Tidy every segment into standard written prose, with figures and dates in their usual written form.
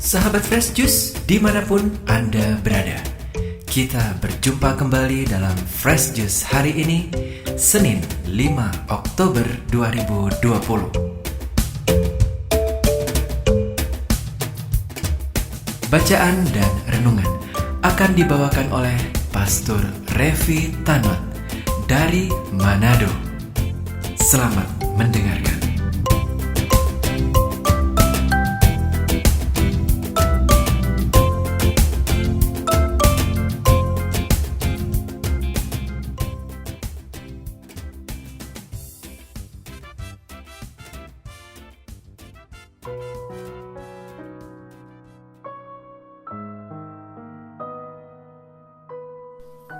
Sahabat Fresh Juice dimanapun Anda berada, kita berjumpa kembali dalam Fresh Juice hari ini, Senin 5 Oktober 2020. Bacaan dan renungan akan dibawakan oleh Pastor Revi Tanot dari Manado. Selamat mendengarkan.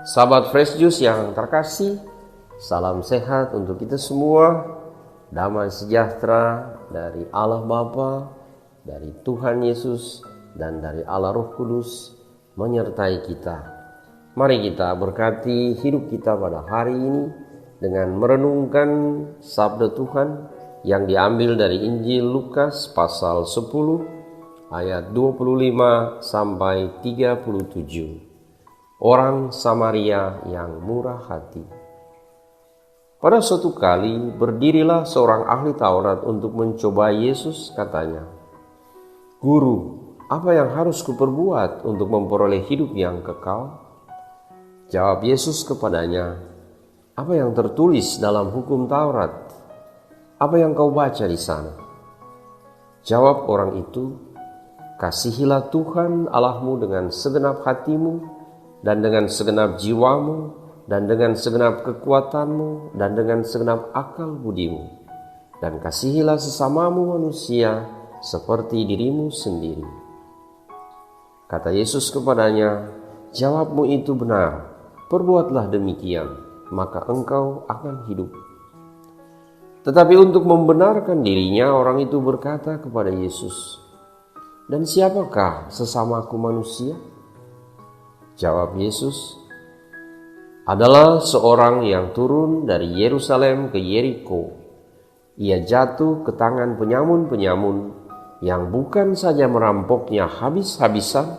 Sahabat Fresh Juice yang terkasih, salam sehat untuk kita semua, damai sejahtera dari Allah Bapa, dari Tuhan Yesus, dan dari Allah Roh Kudus menyertai kita. Mari kita berkati hidup kita pada hari ini dengan merenungkan sabda Tuhan yang diambil dari Injil Lukas pasal 10 ayat 25 sampai 37. Orang Samaria yang murah hati. Pada suatu kali berdirilah seorang ahli Taurat untuk mencoba Yesus, katanya, "Guru, apa yang harus kuperbuat untuk memperoleh hidup yang kekal?" Jawab Yesus kepadanya, "Apa yang tertulis dalam hukum Taurat? Apa yang kau baca di sana?" Jawab orang itu, "Kasihilah Tuhan Allahmu dengan segenap hatimu, dan dengan segenap jiwamu, dan dengan segenap kekuatanmu, dan dengan segenap akal budimu. Dan kasihilah sesamamu manusia seperti dirimu sendiri." Kata Yesus kepadanya, "Jawabmu itu benar, perbuatlah demikian, maka engkau akan hidup." Tetapi untuk membenarkan dirinya, orang itu berkata kepada Yesus, "Dan siapakah sesamaku manusia?" Jawab Yesus, "Adalah seorang yang turun dari Yerusalem ke Yeriko. Ia jatuh ke tangan penyamun-penyamun yang bukan saja merampoknya habis-habisan,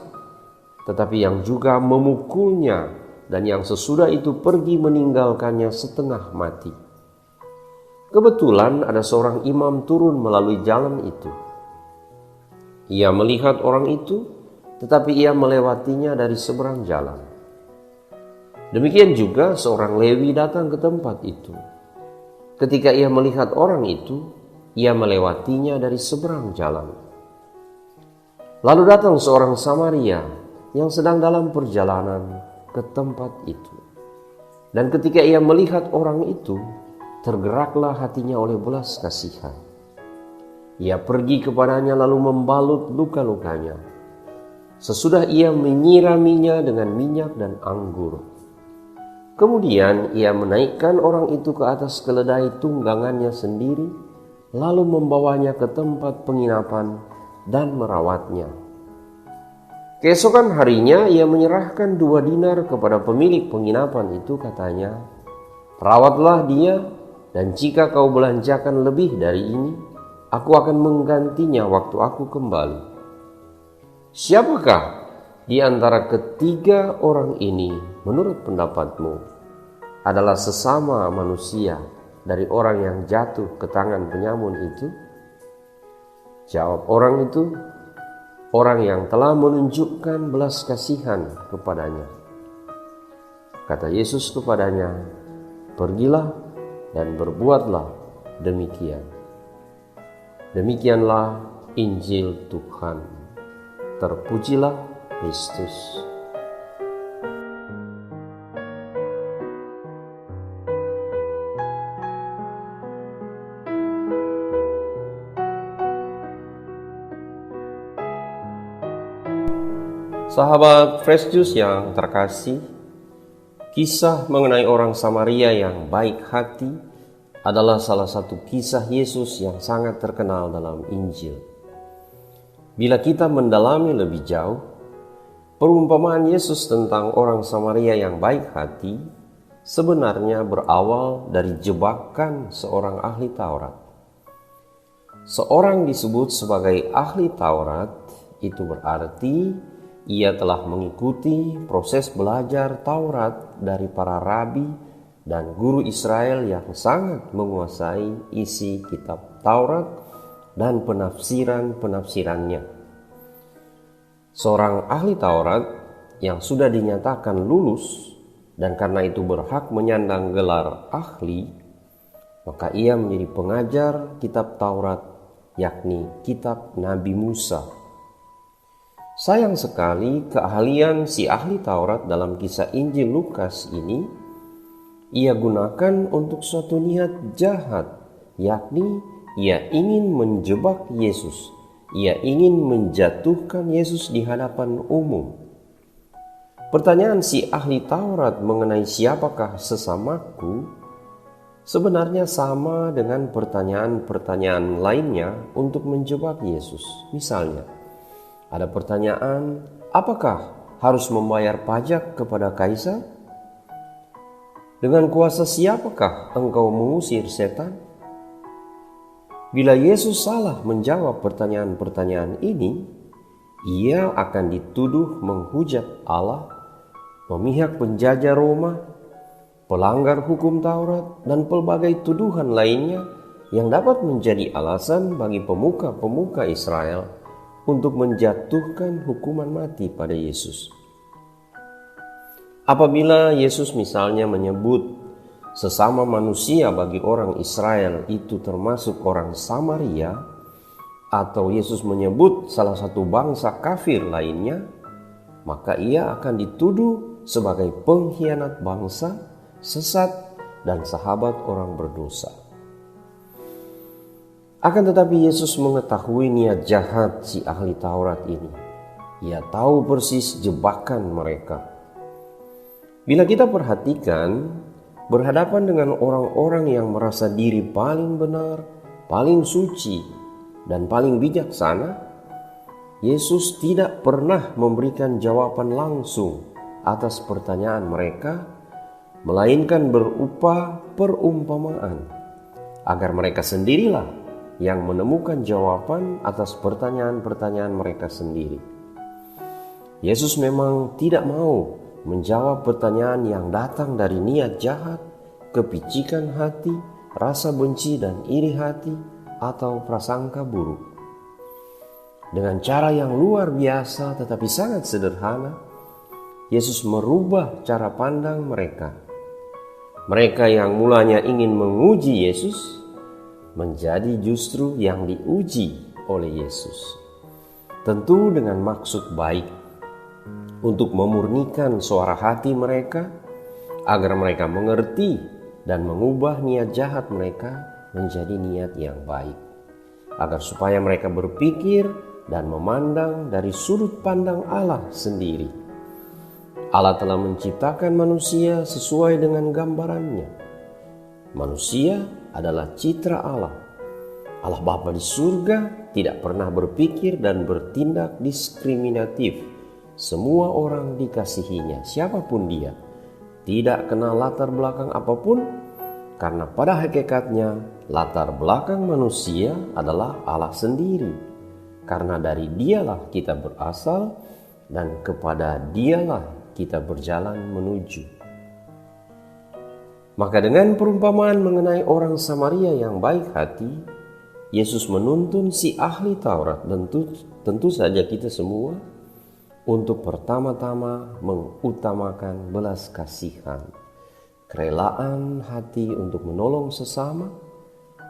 tetapi yang juga memukulnya, dan yang sesudah itu pergi meninggalkannya setengah mati. Kebetulan ada seorang imam turun melalui jalan itu. Ia melihat orang itu, tetapi ia melewatinya dari seberang jalan. Demikian juga seorang Lewi datang ke tempat itu. Ketika ia melihat orang itu, ia melewatinya dari seberang jalan. Lalu datang seorang Samaria yang sedang dalam perjalanan ke tempat itu. Dan ketika ia melihat orang itu, tergeraklah hatinya oleh belas kasihan. Ia pergi kepadanya lalu membalut luka-lukanya. Sesudah ia menyiraminya dengan minyak dan anggur. Kemudian ia menaikkan orang itu ke atas keledai tunggangannya sendiri, lalu membawanya ke tempat penginapan dan merawatnya. Keesokan harinya ia menyerahkan 2 dinar kepada pemilik penginapan itu, katanya, "Rawatlah dia, dan jika kau belanjakan lebih dari ini, aku akan menggantinya waktu aku kembali." Siapakah di antara ketiga orang ini menurut pendapatmu adalah sesama manusia dari orang yang jatuh ke tangan penyamun itu? Jawab orang itu, "Orang yang telah menunjukkan belas kasihan kepadanya." Kata Yesus kepadanya, "Pergilah dan berbuatlah demikian." Demikianlah Injil Tuhan. Terpujilah Kristus. Sahabat Fresh Juice yang terkasih, kisah mengenai orang Samaria yang baik hati adalah salah satu kisah Yesus yang sangat terkenal dalam Injil. Bila kita mendalami lebih jauh, perumpamaan Yesus tentang orang Samaria yang baik hati sebenarnya berawal dari jebakan seorang ahli Taurat. Seorang disebut sebagai ahli Taurat Itu berarti ia telah mengikuti proses belajar Taurat dari para rabi dan guru Israel yang sangat menguasai isi kitab Taurat dan penafsiran-penafsirannya. Seorang ahli Taurat yang sudah dinyatakan lulus dan karena itu berhak menyandang gelar ahli, maka ia menjadi pengajar kitab Taurat, yakni kitab Nabi Musa. Sayang sekali keahlian si ahli Taurat dalam kisah Injil Lukas ini ia gunakan untuk suatu niat jahat, yakni ia ingin menjebak Yesus. Ia ingin menjatuhkan Yesus di hadapan umum. Pertanyaan si ahli Taurat mengenai siapakah sesamaku sebenarnya sama dengan pertanyaan-pertanyaan lainnya untuk menjebak Yesus. Misalnya, ada pertanyaan, apakah harus membayar pajak kepada kaisar? Dengan kuasa siapakah engkau mengusir setan? Bila Yesus salah menjawab pertanyaan-pertanyaan ini, ia akan dituduh menghujat Allah, memihak penjajah Roma, pelanggar hukum Taurat, dan pelbagai tuduhan lainnya yang dapat menjadi alasan bagi pemuka-pemuka Israel untuk menjatuhkan hukuman mati pada Yesus. Apabila Yesus misalnya menyebut sesama manusia bagi orang Israel itu termasuk orang Samaria, atau Yesus menyebut salah satu bangsa kafir lainnya, maka ia akan dituduh sebagai pengkhianat bangsa, sesat, dan sahabat orang berdosa. Akan tetapi Yesus mengetahui niat jahat si ahli Taurat ini. Ia tahu persis jebakan mereka. Bila kita perhatikan, berhadapan dengan orang-orang yang merasa diri paling benar, paling suci, dan paling bijaksana, Yesus tidak pernah memberikan jawaban langsung atas pertanyaan mereka, melainkan berupa perumpamaan, agar mereka sendirilah yang menemukan jawaban atas pertanyaan-pertanyaan mereka sendiri. Yesus memang tidak mau menjawab pertanyaan yang datang dari niat jahat, kepicikan hati, rasa benci dan iri hati, atau prasangka buruk. Dengan cara yang luar biasa tetapi sangat sederhana, Yesus merubah cara pandang mereka. Mereka yang mulanya ingin menguji Yesus menjadi justru yang diuji oleh Yesus. Tentu dengan maksud baik, untuk memurnikan suara hati mereka agar mereka mengerti dan mengubah niat jahat mereka menjadi niat yang baik, agar supaya mereka berpikir dan memandang dari sudut pandang Allah sendiri. Allah telah menciptakan manusia sesuai dengan gambarannya. Manusia adalah citra Allah. Allah Bapa di surga tidak pernah berpikir dan bertindak diskriminatif. Semua orang dikasihinya, siapapun dia, tidak kenal latar belakang apapun, karena pada hakikatnya latar belakang manusia adalah Allah sendiri. Karena dari Dialah kita berasal dan kepada Dialah kita berjalan menuju. Maka dengan perumpamaan mengenai orang Samaria yang baik hati, Yesus menuntun si ahli Taurat dan tentu saja kita semua untuk pertama-tama mengutamakan belas kasihan, kerelaan hati untuk menolong sesama,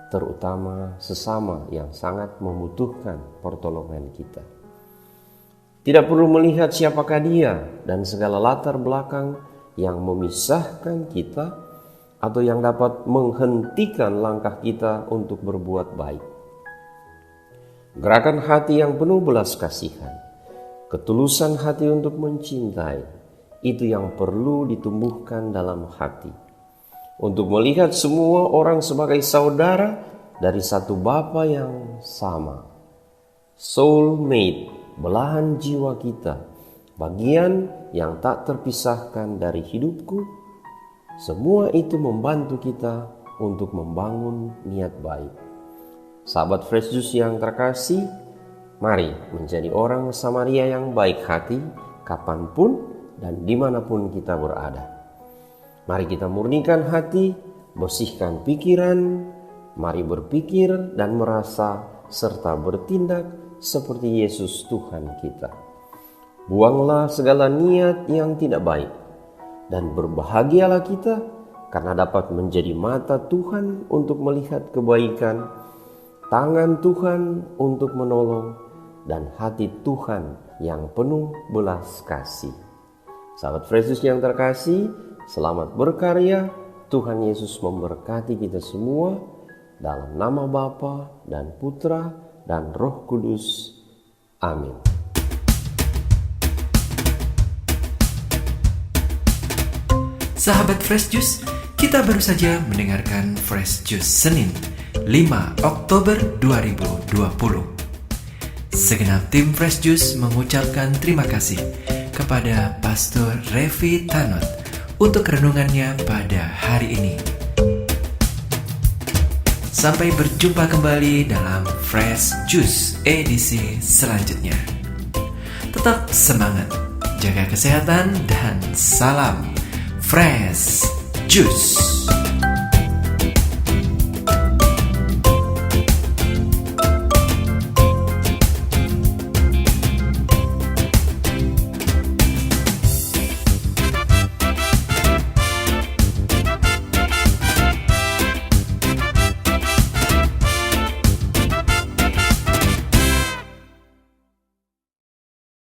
terutama sesama yang sangat membutuhkan pertolongan kita. Tidak perlu melihat siapakah dia dan segala latar belakang yang memisahkan kita atau yang dapat menghentikan langkah kita untuk berbuat baik. Gerakan hati yang penuh belas kasihan, ketulusan hati untuk mencintai, itu yang perlu ditumbuhkan dalam hati. Untuk melihat semua orang sebagai saudara dari satu Bapa yang sama. Soulmate, belahan jiwa kita, bagian yang tak terpisahkan dari hidupku. Semua itu membantu kita untuk membangun niat baik. Sahabat Fresh Juice yang terkasih, Mari menjadi orang Samaria yang baik hati kapanpun dan dimanapun kita berada. Mari kita murnikan hati, bersihkan pikiran, mari berpikir dan merasa serta bertindak seperti Yesus Tuhan kita. Buanglah segala niat yang tidak baik dan berbahagialah kita karena dapat menjadi mata Tuhan untuk melihat kebaikan, tangan Tuhan untuk menolong, dan hati Tuhan yang penuh belas kasih. Sahabat Fresh Juice yang terkasih, selamat berkarya. Tuhan Yesus memberkati kita semua dalam nama Bapa dan Putra dan Roh Kudus. Amin. Sahabat Fresh Juice, kita baru saja mendengarkan Fresh Juice Senin 5 Oktober 2020. Segenap tim Fresh Juice mengucapkan terima kasih kepada Pastor Revi Tanot untuk renungannya pada hari ini. Sampai berjumpa kembali dalam Fresh Juice edisi selanjutnya. Tetap semangat, jaga kesehatan, dan salam Fresh Juice.